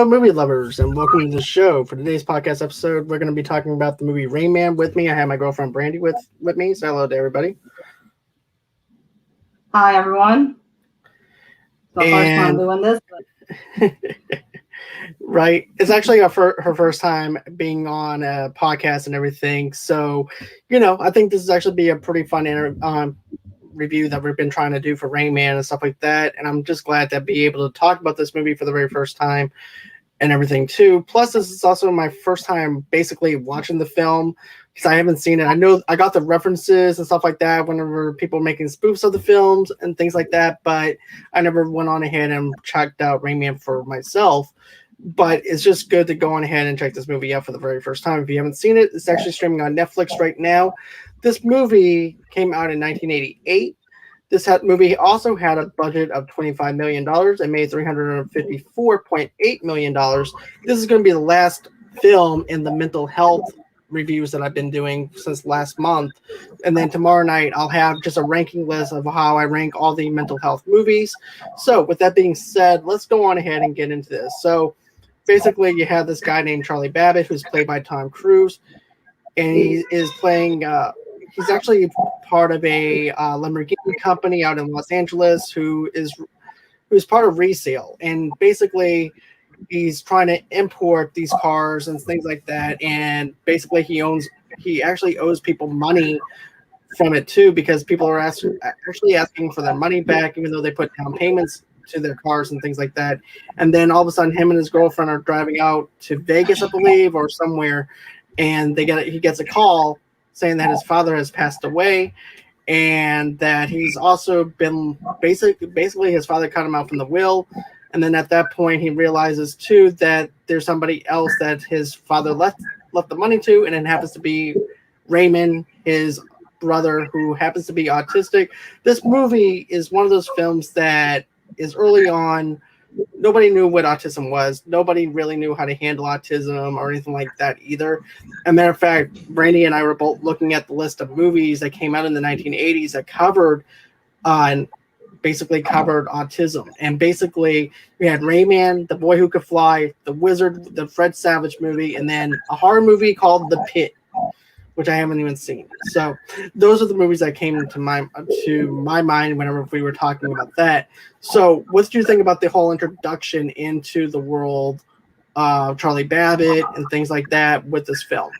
movie lovers, and welcome to the show. For today's podcast episode, we're going to be talking about the movie Raymond. With me, I have my girlfriend Brandy with me. Say hello to everybody. Hi, everyone. It's my first time doing this. But... Right. It's actually her first time being on a podcast and everything. So, I think this is actually be a pretty fun review that we've been trying to do for Raymond and stuff like that. And I'm just glad to be able to talk about this movie for the very first time and everything too. Plus, this is also my first time basically watching the film because I haven't seen it. I know I got the references and stuff like that whenever people were making spoofs of the films and things like that, but I never went on ahead and checked out Raymond for myself. But it's just good to go on ahead and check this movie out for the very first time. If you haven't seen it, it's actually streaming on Netflix right now. This movie came out in 1988. This movie also had a budget of $25 million and made $354.8 million. This is going to be the last film in the mental health reviews that I've been doing since last month. And then tomorrow night, I'll have just a ranking list of how I rank all the mental health movies. So with that being said, let's go on ahead and get into this. So basically, you have this guy named Charlie Babbitt, who's played by Tom Cruise. And he is playing... he's actually part of a Lamborghini company out in Los Angeles who's part of resale, and basically he's trying to import these cars and things like that. And basically he actually owes people money from it too, because people are actually asking for their money back, even though they put down payments to their cars and things like that. And then all of a sudden, him and his girlfriend are driving out to Vegas, I believe, or somewhere, and he gets a call saying that his father has passed away and that he's also been basically his father cut him out from the will. And then at that point he realizes too that there's somebody else that his father left the money to, and it happens to be Raymond, his brother, who happens to be autistic. This movie is one of those films that is early on. Nobody knew what autism was. Nobody really knew how to handle autism or anything like that either. As a matter of fact, Brandy and I were both looking at the list of movies that came out in the 1980s that covered autism. And basically, we had Rayman, The Boy Who Could Fly, The Wizard, the Fred Savage movie, and then a horror movie called The Pit, which I haven't even seen. So those are the movies that came to my mind whenever we were talking about that. So what do you think about the whole introduction into the world of Charlie Babbitt and things like that with this film?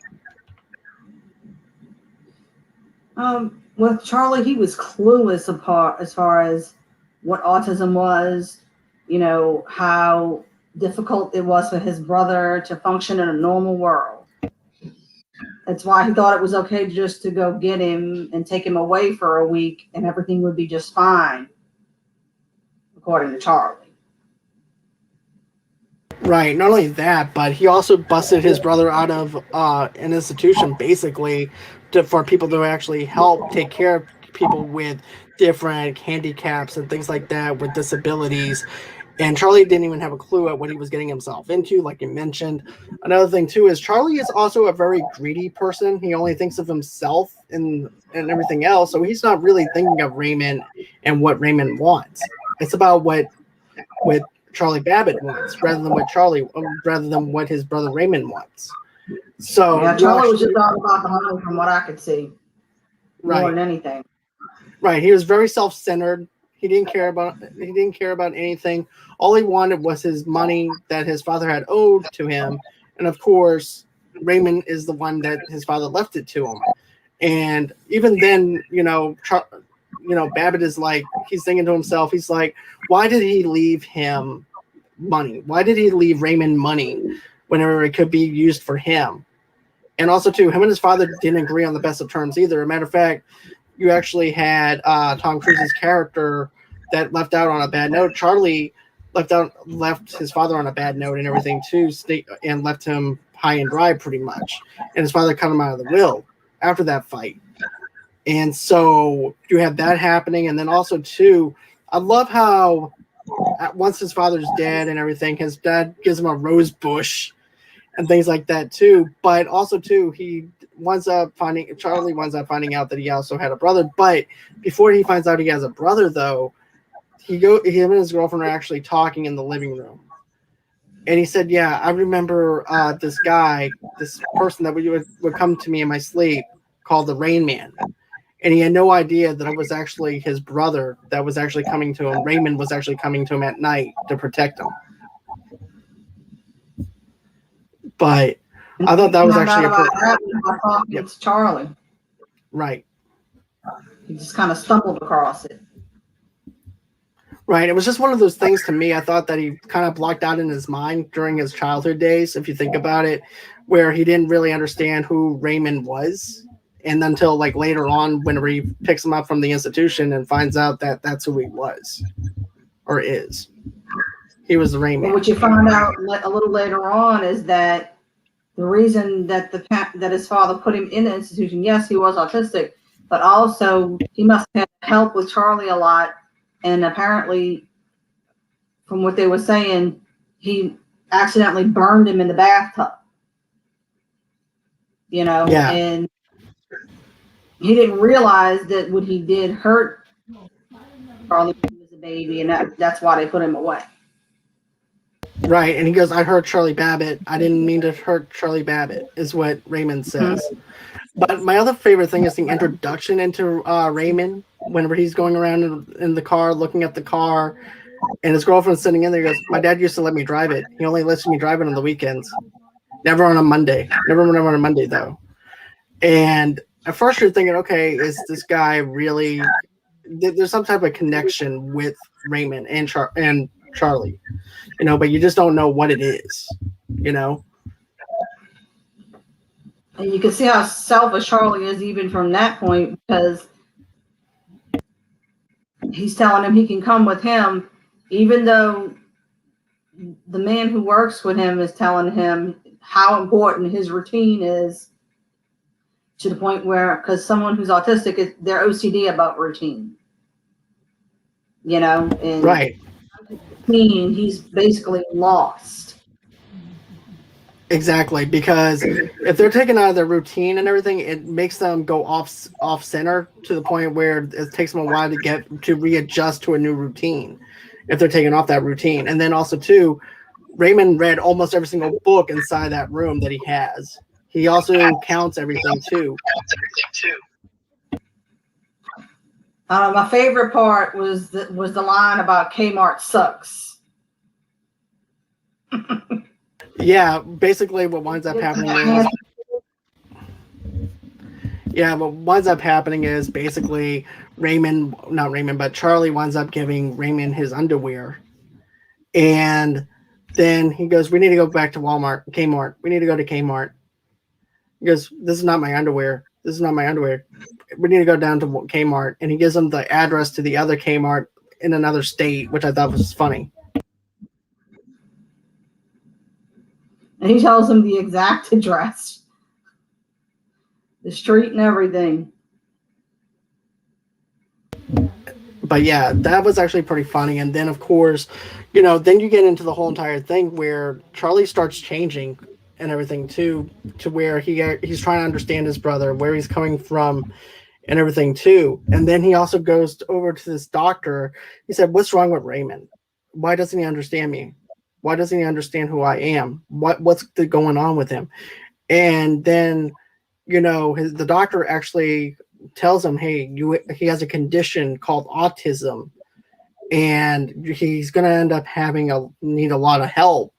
With Charlie, he was clueless as far as what autism was, how difficult it was for his brother to function in a normal world. That's why he thought it was okay just to go get him and take him away for a week and everything would be just fine, according to Charlie. Right. Not only that, but he also busted his brother out of an institution, basically, for people to actually help take care of people with different handicaps and things like that, with disabilities. And Charlie didn't even have a clue at what he was getting himself into, like you mentioned. Another thing, too, is Charlie is also a very greedy person. He only thinks of himself and everything else. So he's not really thinking of Raymond and what Raymond wants. It's about what Charlie Babbitt wants rather than what his brother Raymond wants. So yeah, Charlie was just all about the money from what I could see. Right. More than anything. Right. He was very self-centered. He didn't care about anything. All he wanted was his money that his father had owed to him. And of course, Raymond is the one that his father left it to him. And even then, Babbitt is like, he's thinking to himself, he's like, why did he leave him money? Why did he leave Raymond money whenever it could be used for him? And also, too, him and his father didn't agree on the best of terms either. As a matter of fact, you actually had Tom Cruise's character that left out on a bad note. Charlie left his father on a bad note and everything too, and left him high and dry pretty much. And his father cut him out of the will after that fight. And so you have that happening. And then also too, I love how once his father's dead and everything, his dad gives him a rose bush and things like that too. But also too, Charlie winds up finding out that he also had a brother. But before he finds out he has a brother, though, him and his girlfriend are actually talking in the living room. And he said, "Yeah, I remember this guy, this person that would come to me in my sleep, called the Rain Man." And he had no idea that it was actually his brother that was actually coming to him. Raymond was actually coming to him at night to protect him. But And I thought that was found actually out a about that by talking yep, to Charlie. right. He just kind of stumbled across it. Right. It was just one of those things to me. I thought that he kind of blocked out in his mind during his childhood days, if you think about it, where he didn't really understand who Raymond was. And until like later on, whenever he picks him up from the institution and finds out that that's who he was or is, he was the Rain But Man. what you find out a little later on is that the reason that that his father put him in the institution, yes, he was autistic, but also he must have help with Charlie a lot. And apparently, from what they were saying, he accidentally burned him in the bathtub. Yeah. And he didn't realize that what he did hurt Charlie when he was a baby, and that's why they put him away. Right. And he goes, "I hurt Charlie Babbitt. I didn't mean to hurt Charlie Babbitt," is what Raymond says. Mm-hmm. But my other favorite thing is the introduction into Raymond whenever he's going around in the car, looking at the car, and his girlfriend's sitting in there. He goes, "My dad used to let me drive it. He only lets me drive it on the weekends. Never on a Monday. Never on a Monday, though." And at first you're thinking, okay, is this guy really... There's some type of connection with Raymond and Charlie, but you just don't know what it is, And you can see how selfish Charlie is even from that point, because he's telling him he can come with him, even though the man who works with him is telling him how important his routine is, to the point where, because someone who's autistic, they're OCD about routine, and right. He's basically lost. Exactly, because if they're taken out of their routine and everything, it makes them go off center to the point where it takes them a while to readjust to a new routine if they're taken off that routine. And then also too, Raymond read almost every single book inside that room that he has. He also counts everything too. My favorite part was the line about Kmart sucks. Yeah, basically what winds up happening is basically Charlie winds up giving Raymond his underwear. And then he goes, "We need to go back to Kmart. We need to go to Kmart." He goes, "This is not my underwear. This is not my underwear. We need to go down to Kmart." And he gives them the address to the other Kmart in another state, which I thought was funny. And he tells him the exact address, the street and everything. But yeah, that was actually pretty funny. And then, of course, then you get into the whole entire thing where Charlie starts changing and everything too, to where he's trying to understand his brother, where he's coming from and everything too. And then he also goes over to this doctor. He said, "What's wrong with Raymond? Why doesn't he understand me? Why doesn't he understand who I am? What's going on with him?" And then, the doctor actually tells him, "Hey, he has a condition called autism, and he's going to end up need a lot of help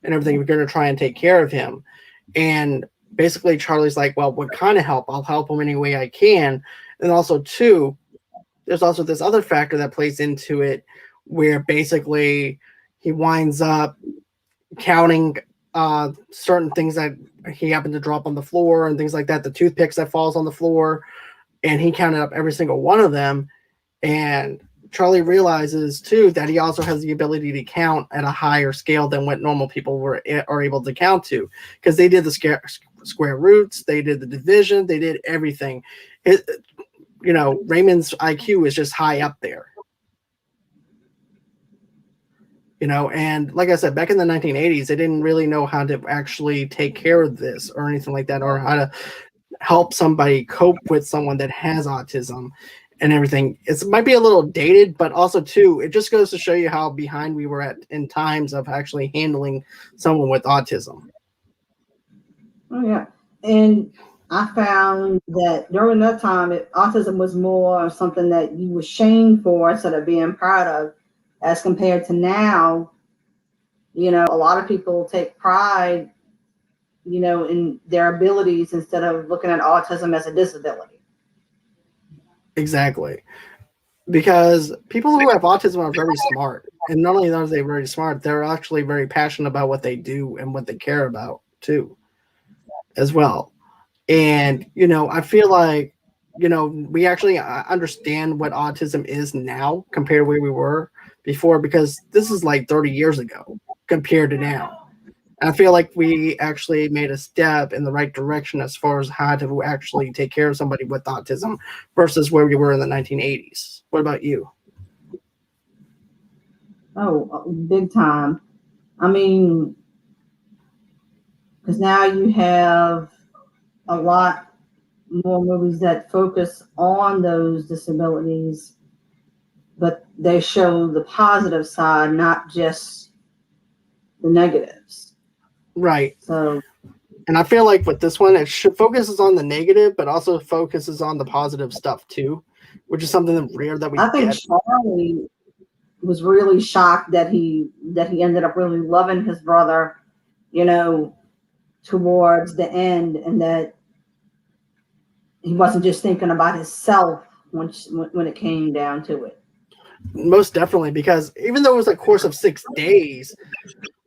and everything. We're going to try and take care of him." And basically Charlie's like, "Well, what kind of help? I'll help him any way I can." And also too, there's also this other factor that plays into it, where basically he winds up counting certain things that he happened to drop on the floor and things like that, the toothpicks that falls on the floor, and he counted up every single one of them. And Charlie realizes too that he also has the ability to count at a higher scale than what normal people are able to count to, because they did the square roots, they did the division, they did everything. Raymond's IQ is just high up there. And like I said, back in the 1980s, they didn't really know how to actually take care of this or anything like that, or how to help somebody cope with someone that has autism and everything. It might be a little dated, but also too, it just goes to show you how behind we were at in times of actually handling someone with autism. Oh yeah, and I found that during that time, autism was more something that you were shamed for instead of being proud of, as compared to now. A lot of people take pride, in their abilities instead of looking at autism as a disability. Exactly. Because people who have autism are very smart. And not only are they very smart, they're actually very passionate about what they do and what they care about too, as well. And, I feel like, we actually understand what autism is now compared to where we were before, because this is like 30 years ago compared to now. And I feel like we actually made a step in the right direction as far as how to actually take care of somebody with autism versus where we were in the 1980s. What about you? Oh, big time. I mean, because now you have a lot more movies that focus on those disabilities, but they show the positive side, not just the negatives. Right. So, And I feel like with this one, it focuses on the negative, but also focuses on the positive stuff too, which is something rare that we I think get. Charlie was really shocked that he ended up really loving his brother, towards the end, and that he wasn't just thinking about himself when it came down to it. Most definitely, because even though it was a course of 6 days,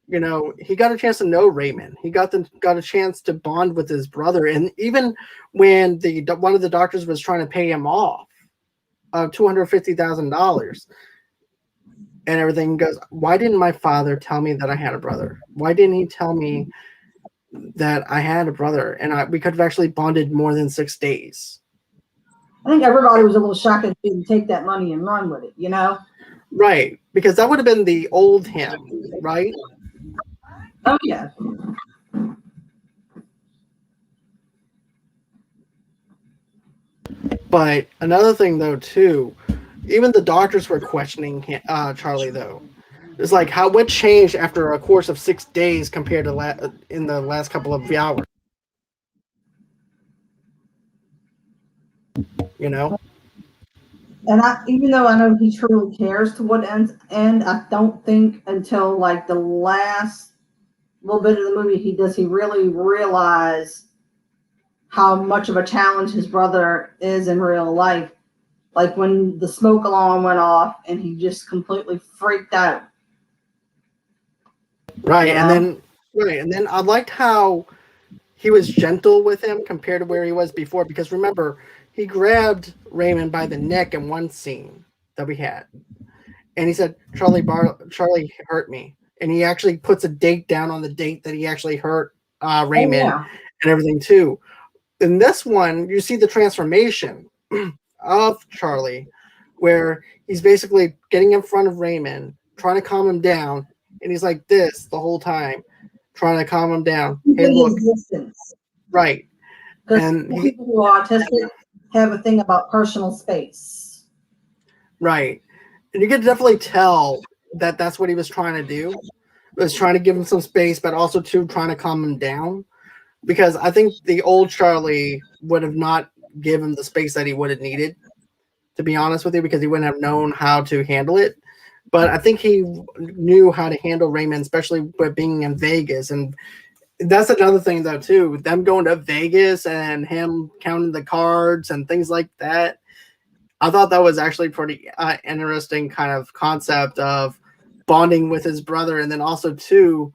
he got a chance to know Raymond. He got a chance to bond with his brother, and even when one of the doctors was trying to pay him off $250,000 and everything, goes, why didn't my father tell me that I had a brother? Why didn't he tell me that I had a brother? And we could have actually bonded more than 6 days. I think everybody was a little shocked that he didn't take that money and run with it. Right, because that would have been the old him, right? Oh yeah. But another thing, though, too, even the doctors were questioning Charlie, though. It's like, what changed after a course of 6 days compared to in the last couple of hours? You know? And even though I know he truly cares to what end, I don't think until like the last little bit of the movie he really realize how much of a challenge his brother is in real life. Like when the smoke alarm went off and he just completely freaked out. Right, and then I liked how he was gentle with him compared to where he was before, because remember, he grabbed Raymond by the neck in one scene that we had. And he said, Charlie hurt me. And he actually puts a date down on the date that he actually hurt Raymond and everything too. In this one, you see the transformation of Charlie, where he's basically getting in front of Raymond, trying to calm him down, and he's like this the whole time, trying to calm him down. Hey, look, right. Because people who are autistic have a thing about personal space. Right. And you can definitely tell that that's what he was trying to do. He was trying to give him some space, but also too trying to calm him down. Because I think the old Charlie would have not given him the space that he would have needed, to be honest with you, because he wouldn't have known how to handle it. But I think he knew how to handle Raymond, especially with being in Vegas. And that's another thing, though, too. Them going to Vegas and him counting the cards and things like that. I thought that was actually pretty interesting kind of concept of bonding with his brother. And then also, too,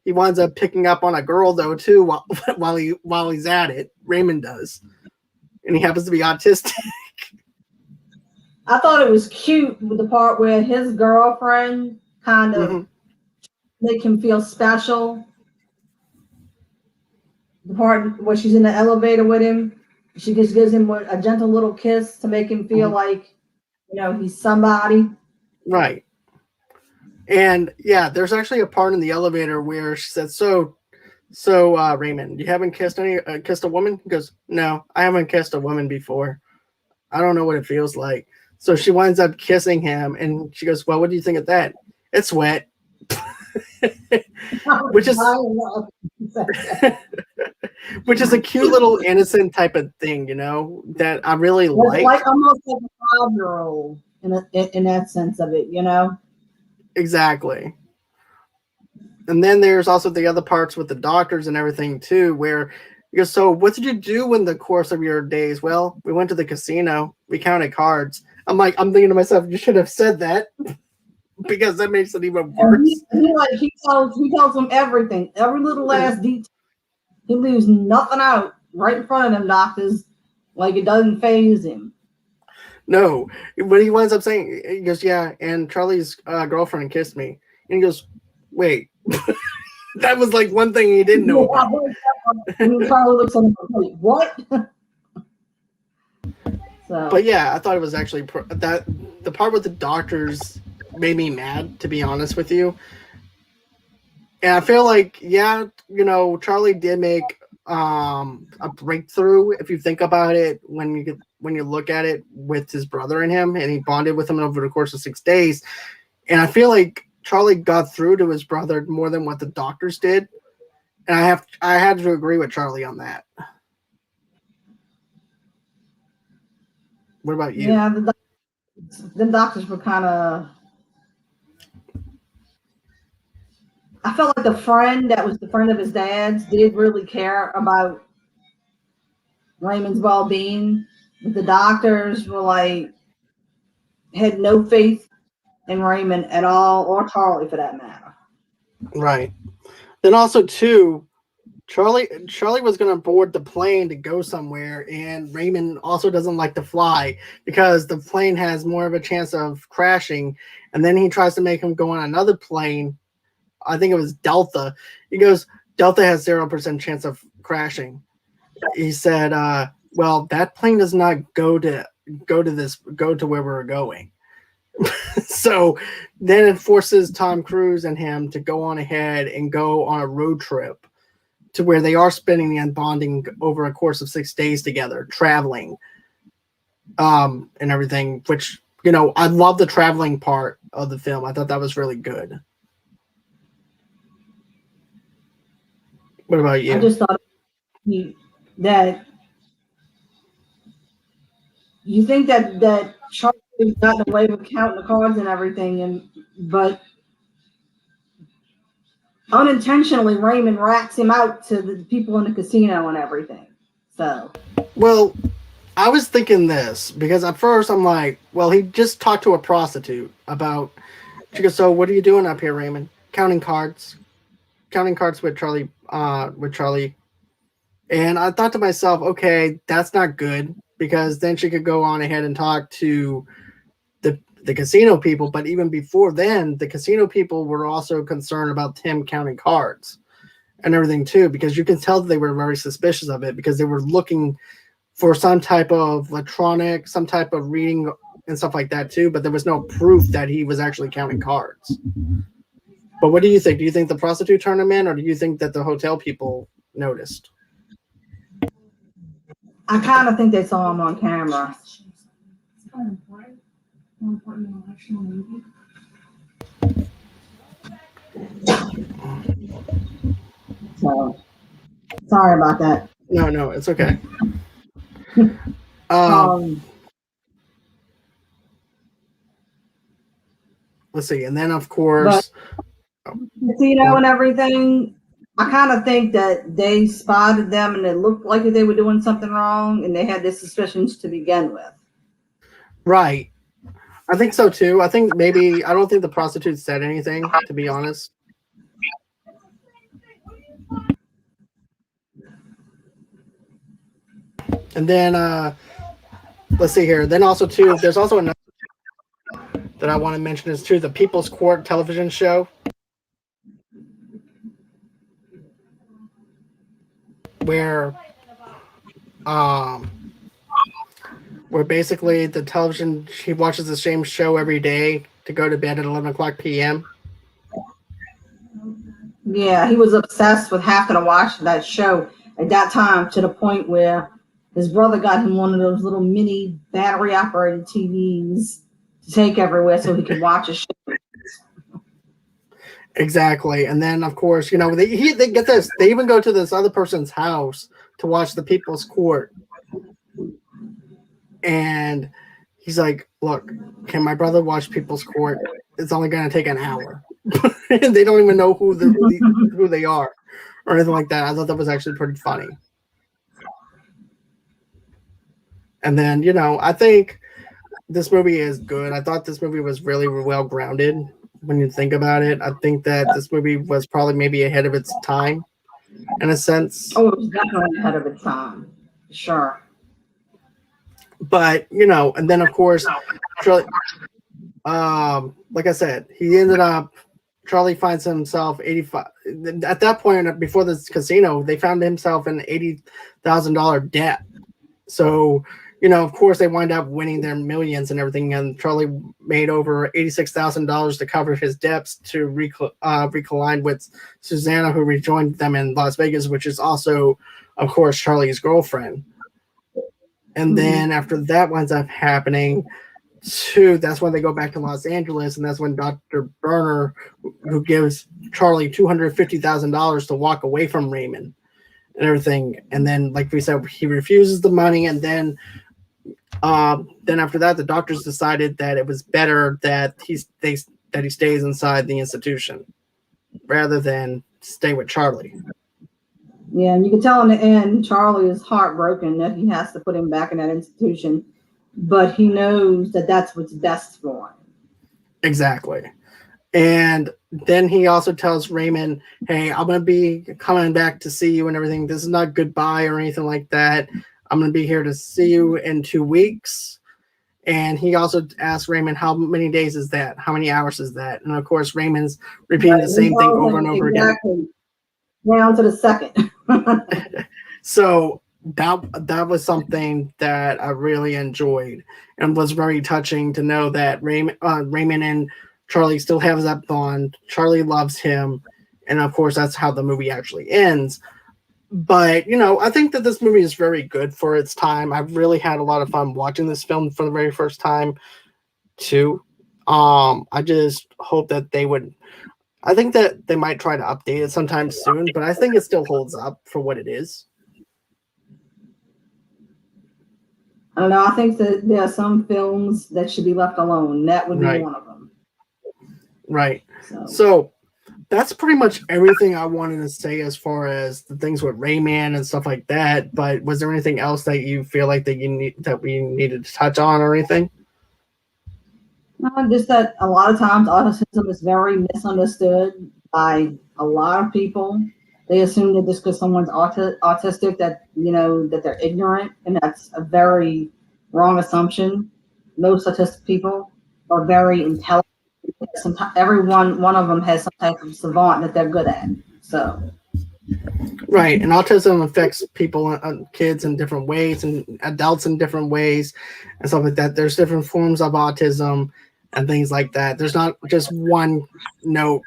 he winds up picking up on a girl, though, too, while he's at it. Raymond does. And he happens to be autistic. I thought it was cute with the part where his girlfriend kind of make him feel special. The part where she's in the elevator with him, she just gives him a gentle little kiss to make him feel like, he's somebody. Right. And yeah, there's actually a part in the elevator where she said, so Raymond, you haven't kissed a woman? He goes, no, I haven't kissed a woman before. I don't know what it feels like. So she winds up kissing him, and she goes, "Well, what do you think of that? It's wet," which is which is a cute little innocent type of thing, that I really It's like. like almost like a 5-year-old in that sense of it, Exactly. And then there's also the other parts with the doctors and everything too, where you go, so what did you do in the course of your days? Well, we went to the casino, we counted cards. I'm thinking to myself, you should have said that because that makes it even And worse. he tells them everything, every little last detail. He leaves nothing out right in front of them doctors, like it doesn't phase him. No, what he winds up saying, he goes, yeah, and Charlie's girlfriend kissed me. And he goes, wait, that was like one thing he didn't know about. And Charlie looks at him like, wait, what? But yeah, I thought it was actually that the part with the doctors made me mad, to be honest with you. And I feel like, yeah, Charlie did make a breakthrough if you think about it when you look at it with his brother and him, and he bonded with him over the course of 6 days. And I feel like Charlie got through to his brother more than what the doctors did. And I had to agree with Charlie on that. What about you? Yeah, the doctors were kind of. I felt like the friend that was the friend of his dad's did really care about Raymond's well-being. But the doctors were like, had no faith in Raymond at all, or Charlie for that matter. Right. Then also too, Charlie was going to board the plane to go somewhere, and Raymond also doesn't like to fly because the plane has more of a chance of crashing. And then he tries to make him go on another plane. I think it was Delta. He goes, Delta has 0% chance of crashing. He said, well, that plane does not go to where we're going. So then it forces Tom Cruise and him to go on ahead and go on a road trip to where they are spending and bonding over a course of 6 days together, traveling, and everything, which, I love the traveling part of the film. I thought that was really good. What about you? I just thought that you think that Charlie got away with counting the cards and everything, but unintentionally Raymond rats him out to the people in the casino and everything. So, well, I was thinking this because at first I'm like, well, he just talked to a prostitute about. She goes, so what are you doing up here, Raymond? Counting cards with Charlie. And I thought to myself, okay, that's not good because then she could go on ahead and talk to the casino people. But even before then, the casino people were also concerned about him counting cards and everything too, because you can tell that they were very suspicious of it because they were looking for some type of electronic, some type of reading and stuff like that too. But there was no proof that he was actually counting cards. But what do you think? Do you think the prostitute turned him in, or do you think that the hotel people noticed? I kind of think they saw him on camera. So, sorry about that. No, it's okay. Let's see, and then of course, casino and everything. I kind of think that they spotted them and it looked like they were doing something wrong, and they had their suspicions to begin with. Right. I think so too. I think maybe I don't think the prostitute said anything, to be honest. And then let's see here. Then also too, there's also another that I want to mention is too the People's Court television show, where basically the television, he watches the same show every day to go to bed at 11 o'clock p.m. Yeah, he was obsessed with having to watch that show at that time to the point where his brother got him one of those little mini battery operated TVs to take everywhere so he could watch a show. Exactly. And then, of course, they get this. They even go to this other person's house to watch the People's Court. And he's like, look, can my brother watch People's Court? It's only going to take an hour. And they don't even know who they are or anything like that. I thought that was actually pretty funny. And then, I think this movie is good. I thought this movie was really well grounded when you think about it. I think that this movie was probably maybe ahead of its time in a sense. Oh, it was definitely ahead of its time. Sure. But, and then of course, Charlie, like I said, Charlie finds himself 85. At that point, before this casino, they found himself in $80,000 debt. So, of course, they wind up winning their millions and everything. And Charlie made over $86,000 to cover his debts to reconcile with Susanna, who rejoined them in Las Vegas, which is also, of course, Charlie's girlfriend. And then after that winds up happening, that's when they go back to Los Angeles, and that's when Dr. Berner, who gives Charlie $250,000 to walk away from Raymond and everything. And then, like we said, he refuses the money, and then after that, the doctors decided that it was better that he stays inside the institution rather than stay with Charlie. Yeah, and you can tell in the end, Charlie is heartbroken that he has to put him back in that institution, but he knows that that's what's best for him. Exactly. And then he also tells Raymond, hey, I'm going to be coming back to see you and everything. This is not goodbye or anything like that. I'm going to be here to see you in 2 weeks. And he also asks Raymond, how many days is that? How many hours is that? And of course, Raymond's repeating the same thing over and over again. Down to the second. So that was something that I really enjoyed and was very touching to know that Raymond and Charlie still have that bond. Charlie loves him. And of course, that's how the movie actually ends. But, I think that this movie is very good for its time. I've really had a lot of fun watching this film for the very first time, too. I just hope that I think that they might try to update it sometime soon, but I think it still holds up for what it is. I don't know. I think that there are some films that should be left alone. That would be one of them. Right. So that's pretty much everything I wanted to say as far as the things with Rayman and stuff like that. But was there anything else that you feel like that we needed to touch on or anything? Just that a lot of times autism is very misunderstood by a lot of people. They assume that just because someone's autistic that that they're ignorant, and that's a very wrong assumption. Most autistic people are very intelligent. One of them has some type of savant that they're good at. So. Right, and autism affects people, kids in different ways, and adults in different ways, and stuff like that. There's different forms of autism and things like that. There's not just one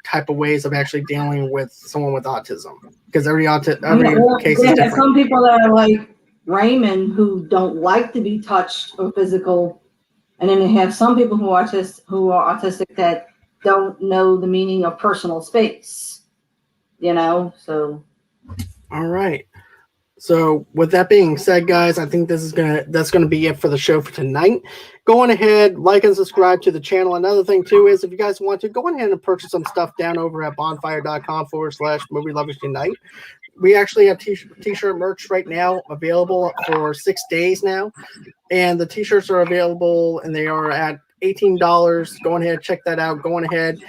type of ways of actually dealing with someone with autism, because every case is different. Some people that are like Raymond who don't like to be touched or physical, and then they have some people who are autistic that don't know the meaning of personal space. So. All right. So with that being said, guys, I think that's gonna be it for the show for tonight. Go on ahead, like and subscribe to the channel. Another thing too is if you guys want to, go on ahead and purchase some stuff down over at bonfire.com/movie lovers unite. We actually have t-shirt merch right now available for 6 days now, and the t-shirts are available and they are at $18. Go on ahead, check that out. Go on ahead,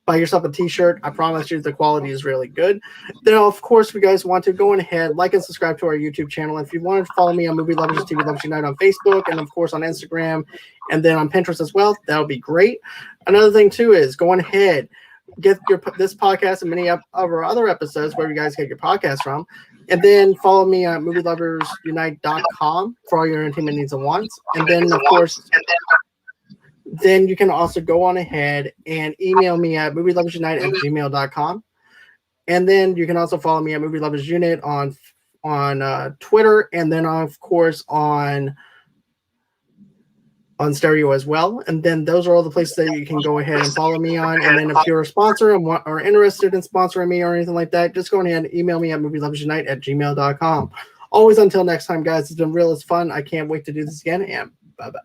buy yourself a t-shirt. I promise you the quality is really good. Then, of course, if you guys want to, go on ahead, like and subscribe to our YouTube channel. If you want to follow me on Movie Lovers TV Lovers Unite on Facebook, and of course on Instagram, and then on Pinterest as well, that would be great. Another thing too is go on ahead, get this podcast and many of our other episodes where you guys get your podcast from, and then follow me at movieloversunite.com for all your entertainment needs and wants. And then, of course, then you can also go on ahead and email me at movieloversunite@gmail.com. And then you can also follow me at Movie Lovers Unit on on Twitter, and then of course on stereo as well. And then those are all the places that you can go ahead and follow me on. And then if you're a sponsor and are interested in sponsoring me or anything like that, just go ahead and email me at movieloversunite@gmail.com. Always until next time, guys, it's been real. It's fun. I can't wait to do this again, and bye-bye.